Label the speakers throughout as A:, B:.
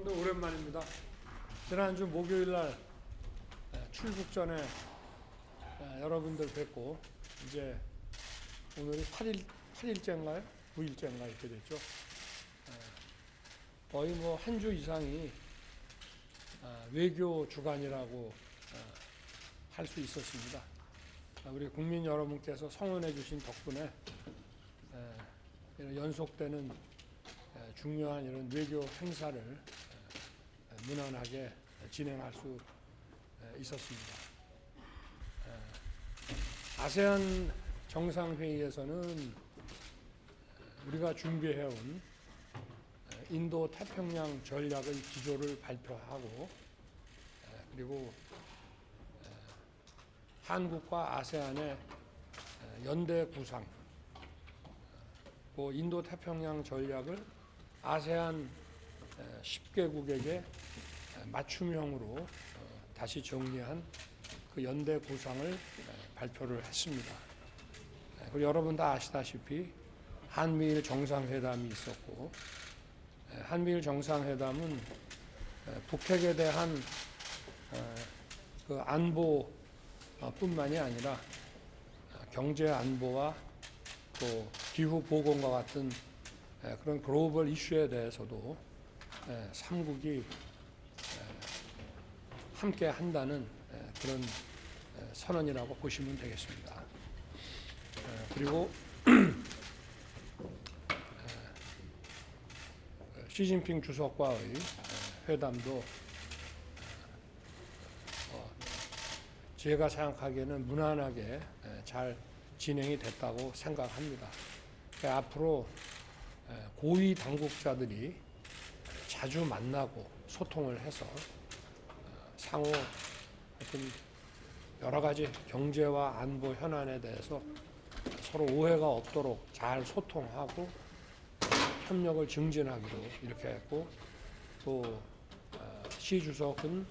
A: 여러분들 오랜만입니다. 지난주 목요일날 출국 전에 여러분들 뵙고 이제 오늘이 8일째인가요? 9일째인가 이렇게 됐죠. 거의 뭐 한 주 이상이 외교 주간이라고 할 수 있었습니다. 우리 국민 여러분께서 성원해 주신 덕분에 이런 연속되는 중요한 이런 외교 행사를 무난하게 진행할 수 있었습니다. 아세안 정상회의에서는 우리가 준비해온 인도 태평양 전략의 기조를 발표하고 그리고 한국과 아세안의 연대 구상, 그 인도 태평양 전략을 아세안 10개국에게 맞춤형으로 다시 정리한 그 연대 구상을 발표를 했습니다. 그리고 여러분 다 아시다시피 한미일 정상회담이 있었고, 한미일 정상회담은 북핵에 대한 그 안보뿐만이 아니라 경제 안보와 또 기후 보건과 같은 그런 글로벌 이슈에 대해서도 삼국이 함께 한다는 그런 선언이라고 보시면 되겠습니다. 그리고 시진핑 주석과의 회담도 제가 생각하기에는 무난하게 잘 진행이 됐다고 생각합니다. 앞으로 고위 당국자들이 자주 만나고 소통을 해서 상호 하여튼 여러 가지 경제와 안보 현안에 대해서 서로 오해가 없도록 잘 소통하고 협력을 증진하기로 이렇게 했고, 또 시 주석은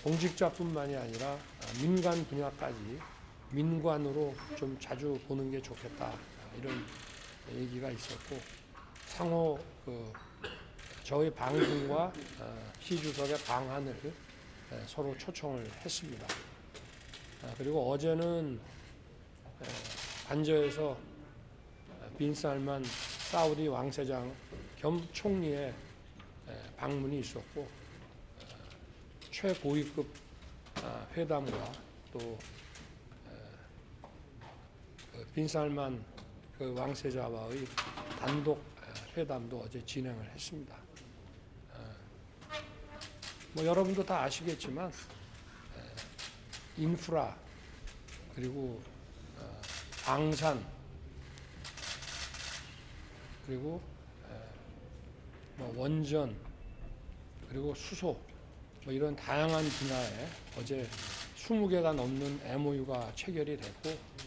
A: 공직자뿐만이 아니라 민간 분야까지 민관으로 좀 자주 보는 게 좋겠다 이런 얘기가 있었고, 상호 저희 방송과 시 주석의 방한을 서로 초청을 했습니다. 그리고 어제는 관저에서 빈 살만 사우디 왕세장 겸 총리의 방문이 있었고, 최고위급 회담과 또 빈 살만 그 왕세자와의 단독 회담도 어제 진행을 했습니다. 뭐 여러분도 다 아시겠지만 인프라 그리고 방산 그리고 뭐 원전 그리고 수소 뭐 이런 다양한 분야에 어제 20개가 넘는 MOU가 체결이 됐고,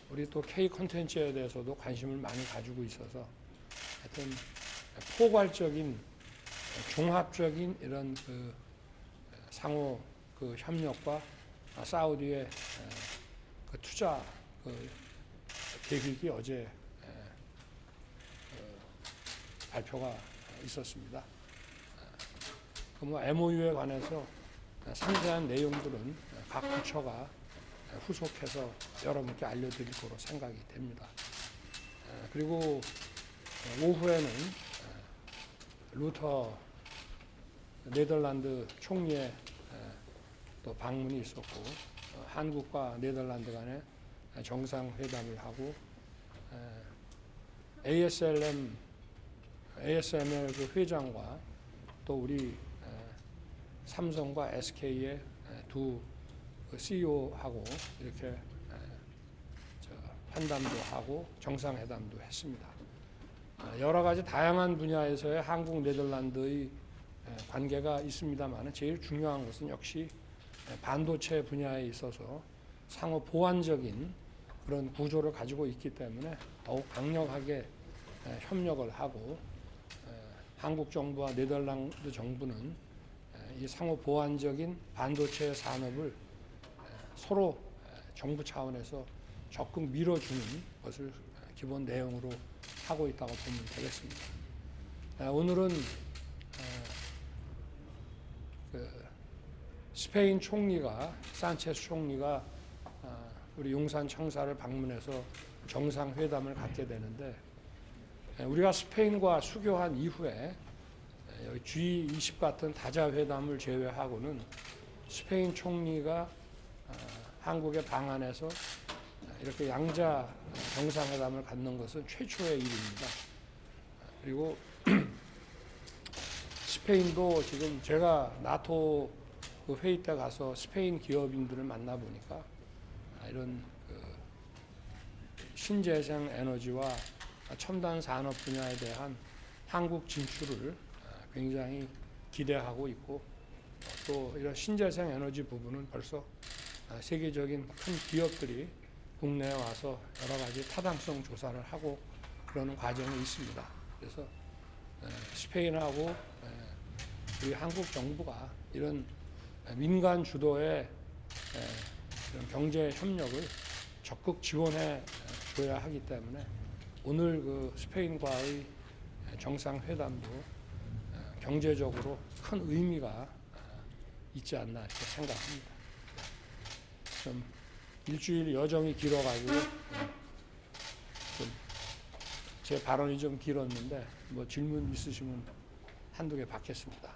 A: 우리 또 K 콘텐츠에 대해서도 관심을 많이 가지고 있어서 하여튼 포괄적인 종합적인 이런 그 상호 그 협력과 사우디의 그 투자 그 계획이 어제 발표가 있었습니다. 뭐 MOU에 관해서 상세한 내용들은 각 부처가 후속해서 여러분께 알려드릴 거로 생각이 됩니다. 그리고 오후에는 루터 네덜란드 총리의 또 방문이 있었고, 한국과 네덜란드 간에 정상회담을 하고, ASML 그 회장과 또 우리 삼성과 SK의 두 CEO하고 이렇게 환담도 하고 정상회담도 했습니다. 여러 가지 다양한 분야에서의 한국 네덜란드의 관계가 있습니다만, 제일 중요한 것은 역시 반도체 분야에 있어서 상호 보완적인 그런 구조를 가지고 있기 때문에 더욱 강력하게 협력을 하고, 한국 정부와 네덜란드 정부는 이 상호 보완적인 반도체 산업을 서로 정부 차원에서 적극 밀어주는 것을 기본 내용으로 하고 있다고 보면 되겠습니다. 오늘은 스페인 총리가 산체스 총리가 우리 용산 청사를 방문해서 정상회담을 갖게 되는데, 우리가 스페인과 수교한 이후에 G20 같은 다자회담을 제외하고는 스페인 총리가 한국에 방한해서 이렇게 양자 정상회담을 갖는 것은 최초의 일입니다. 그리고 스페인도 지금 제가 나토 그 회의 때 가서 스페인 기업인들을 만나보니까 이런 신재생 에너지와 첨단 산업 분야에 대한 한국 진출을 굉장히 기대하고 있고, 또 이런 신재생 에너지 부분은 벌써 세계적인 큰 기업들이 국내에 와서 여러 가지 타당성 조사를 하고 그러는 과정이 있습니다. 그래서 스페인하고 우리 한국 정부가 이런 민간 주도의 이런 경제 협력을 적극 지원해 줘야 하기 때문에 오늘 그 스페인과의 정상회담도 경제적으로 큰 의미가 있지 않나 이렇게 생각합니다. 좀 일주일 여정이 길어가지고 좀 제 발언이 좀 길었는데 뭐 질문 있으시면 한두 개 받겠습니다.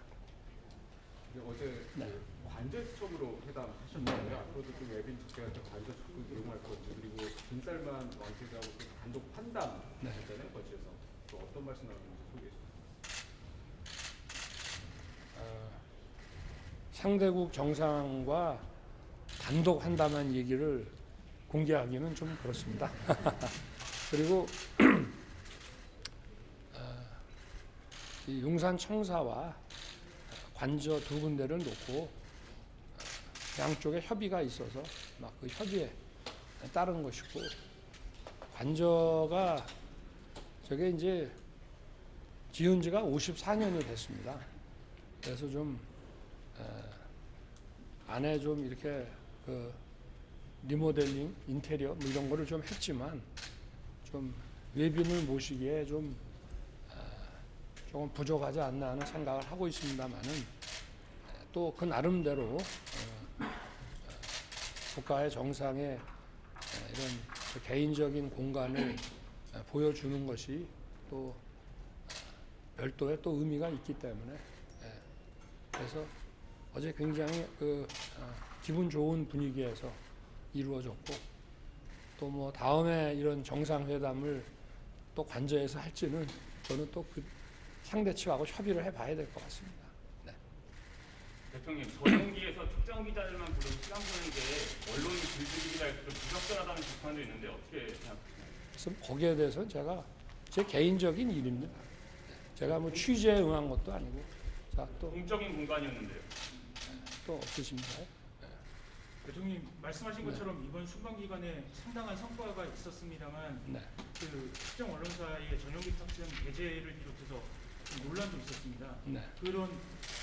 B: 어제 관저수첩으로 회담하셨는데요. 앞으로도 좀 외빈 접대할 때 관저수첩을 이용할 건지, 그리고 김살만 왕세자하고 단독 환담 했잖아요. 거치에서 또 어떤 말씀 나왔는지 소개해 주세요.
A: 상대국 정상과 단독 한담한 얘기를 공개하기는 좀 그렇습니다. 그리고 이 용산 청사와 관저 두 군데를 놓고 양쪽에 협의가 있어서 막 그 협의에 따른 것이고, 관저가 저게 이제 지은 지가 54년이 됐습니다. 그래서 좀 안에 좀 이렇게 그 리모델링, 인테리어 뭐 이런 거를 좀 했지만 좀 외빈을 모시기에 좀 조금 부족하지 않나 하는 생각을 하고 있습니다만은, 또 그 나름대로 국가의 정상의 이런 개인적인 공간을 보여주는 것이 또 별도의 또 의미가 있기 때문에, 그래서 어제 굉장히 기분 좋은 분위기에서 이루어졌고, 또 뭐 다음에 이런 정상회담을 또 관저에서 할지는 저는 또 그 상대 측하고 협의를 해봐야 될 것 같습니다. 네.
C: 대통령, 전용기에서 특정 기자들만 부르고 시간 보내는 게 언론이 들뜨기라 해서 부적절하다는 비판도 있는데 어떻게 생각하세요?
A: 그래서 거기에 대해서는 제가 제 개인적인 일입니다. 제가 뭐 취재에 응한 것도 아니고. 자, 또
C: 공적인 공간이었는데요.
A: 또 없으십니까?
D: 대통령 말씀하신 것처럼 이번 순방 기간에 상당한 성과가 있었습니다만,
A: 네.
D: 그 특정 언론사의 전용기 탑승 배제를 비롯해서 좀 논란도 있었습니다.
A: 네.
D: 그런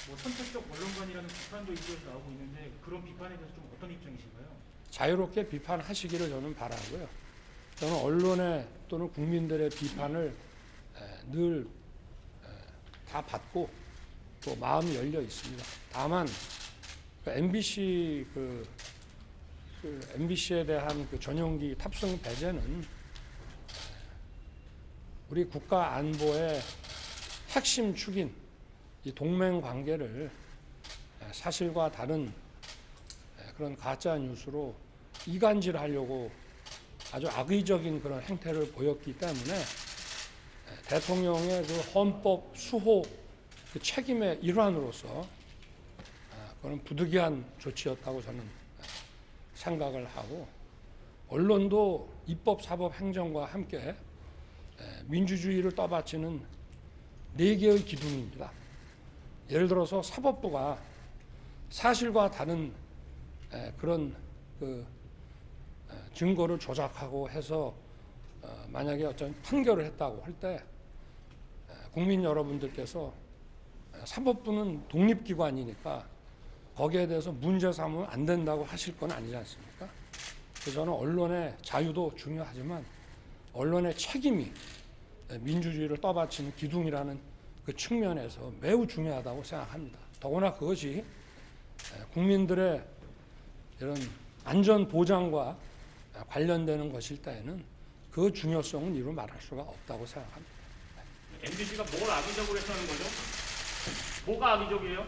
D: 뭐 선택적 언론관이라는 비판도 일부에서 나오고 있는데, 그런 비판에 대해서 좀 어떤 입장이신가요?
A: 자유롭게 비판하시기를 저는 바라고요. 저는 언론의 또는 국민들의 비판을 늘 다 받고 또 마음이 열려 있습니다. 다만 MBC MBC에 대한 그 전용기 탑승 배제는 우리 국가 안보의 핵심 축인 이 동맹 관계를 사실과 다른 그런 가짜 뉴스로 이간질하려고 아주 악의적인 그런 행태를 보였기 때문에 대통령의 그 헌법 수호 그 책임의 일환으로서 그런 부득이한 조치였다고 저는 생각을 하고, 언론도 입법, 사법, 행정과 함께 민주주의를 떠받치는 4개의 기둥입니다. 예를 들어서 사법부가 사실과 다른 그런 그 증거를 조작하고 해서 만약에 어떤 판결을 했다고 할 때 국민 여러분들께서 사법부는 독립기관이니까 거기에 대해서 문제 삼으면 안 된다고 하실 건 아니지 않습니까? 그래서 저는 언론의 자유도 중요하지만 언론의 책임이 민주주의를 떠받치는 기둥이라는 그 측면에서 매우 중요하다고 생각합니다. 더구나 그것이 국민들의 이런 안전 보장과 관련되는 것일 때에는 그 중요성은 이루 말할 수가 없다고 생각합니다.
C: MBC가 뭘 악의적으로 해서 하는 거죠? 뭐가 악의적이에요?